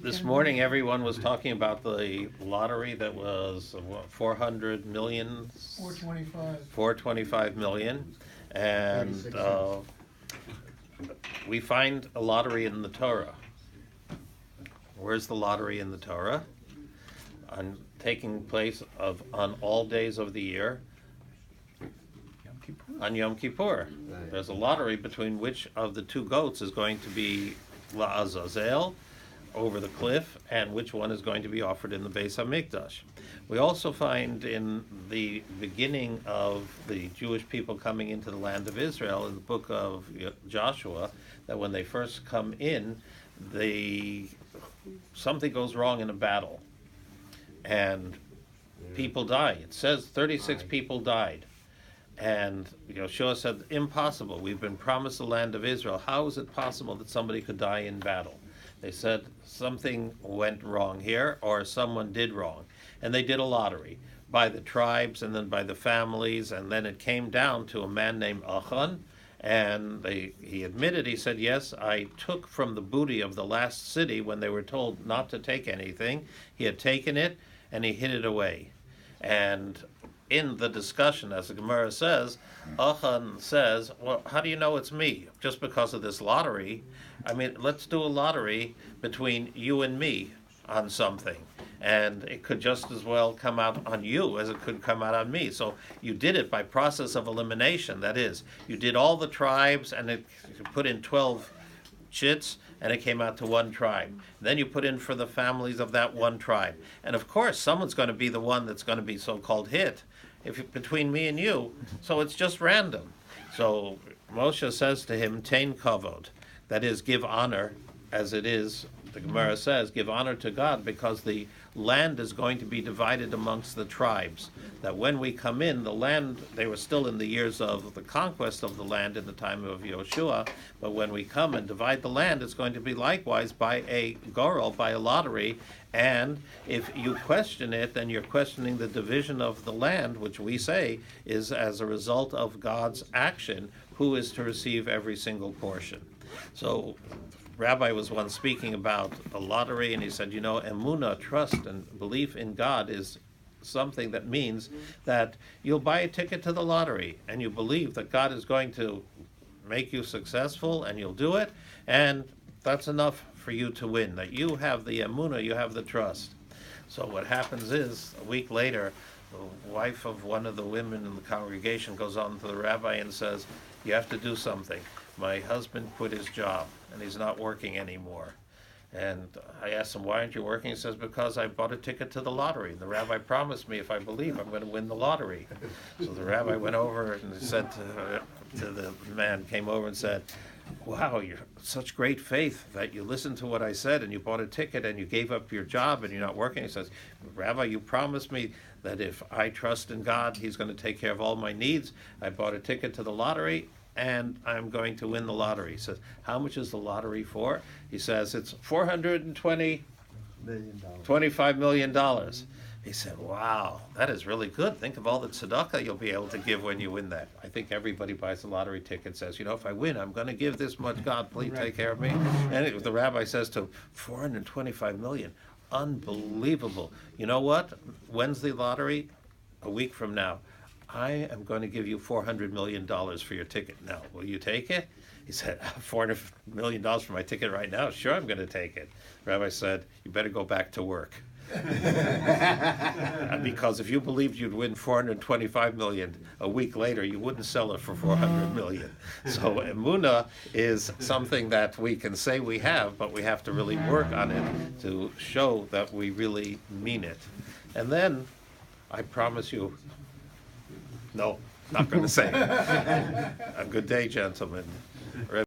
This morning, everyone was talking about the lottery that was, what, 400 million? 425. 425 million. And 36 cents. we find a lottery in the Torah. Where's the lottery in the Torah? Taking place on all days of the year, on Yom Kippur. Right. There's a lottery between which of the two goats is going to be La'azazel over the cliff, and which one is going to be offered in the Beis HaMikdash. We also find in the beginning of the Jewish people coming into the land of Israel, in the book of Joshua, that when they first come in, something goes wrong in a battle, and people die. It says 36 people died. And Yeshua said, impossible. We've been promised the land of Israel. How is it possible that somebody could die in battle? They said something went wrong here, or someone did wrong. And they did a lottery by the tribes and then by the families, and then it came down to a man named Achan, and he admitted, he said, yes, I took from the booty of the last city when they were told not to take anything. He had taken it, and he hid it away. And in the discussion, as the Gemara says, Achan says, well, how do you know it's me? Just because of this lottery? I mean, let's do a lottery between you and me on something. And it could just as well come out on you as it could come out on me. So you did it by process of elimination. That is, you did all the tribes, and you put in 12 chits, and it came out to one tribe. Then you put in for the families of that one tribe. And of course, someone's going to be the one that's going to be so-called hit between me and you. So it's just random. So Moshe says to him, Tain kavod, that is, give honor, as it is, the Gemara says, give honor to God, because the land is going to be divided amongst the tribes. That when we come in, the land, they were still in the years of the conquest of the land in the time of Yoshua, but when we come and divide the land, it's going to be likewise by a goral, by a lottery, and if you question it, then you're questioning the division of the land, which we say is as a result of God's action, who is to receive every single portion. So Rabbi was once speaking about a lottery, and he said, emunah, trust and belief in God, is something that means that you'll buy a ticket to the lottery, and you believe that God is going to make you successful, and you'll do it, and that's enough for you to win, that you have the emunah, you have the trust. So what happens is, a week later, the wife of one of the women in the congregation goes on to the rabbi and says, you have to do something. My husband quit his job, and he's not working anymore. And I asked him, why aren't you working? He says, because I bought a ticket to the lottery. And the rabbi promised me if I believe, I'm going to win the lottery. So the rabbi went over and said to the man, came over and said, wow, you're such great faith that you listened to what I said, and you bought a ticket, and you gave up your job, and you're not working. He says, Rabbi, you promised me that if I trust in God, he's going to take care of all my needs. I bought a ticket to the lottery, and I'm going to win the lottery. He says, how much is the lottery for? He says, it's $425 million. He said, wow, that is really good. Think of all the tzedakah you'll be able to give when you win that. I think everybody buys a lottery ticket and says, if I win, I'm going to give this much. God, please take care of me. And the rabbi says to him, 425 million. Unbelievable. You know what? When's the lottery? A week from now. I am going to give you $400 million for your ticket. Now, will you take it? He said, $400 million for my ticket right now? Sure, I'm going to take it. The rabbi said, you better go back to work. Because if you believed you'd win 425 million a week later, you wouldn't sell it for 400 million. So emunah is something that we can say we have, but we have to really work on it to show that we really mean it. And then, I promise you, no, not going to say it. A good day, gentlemen.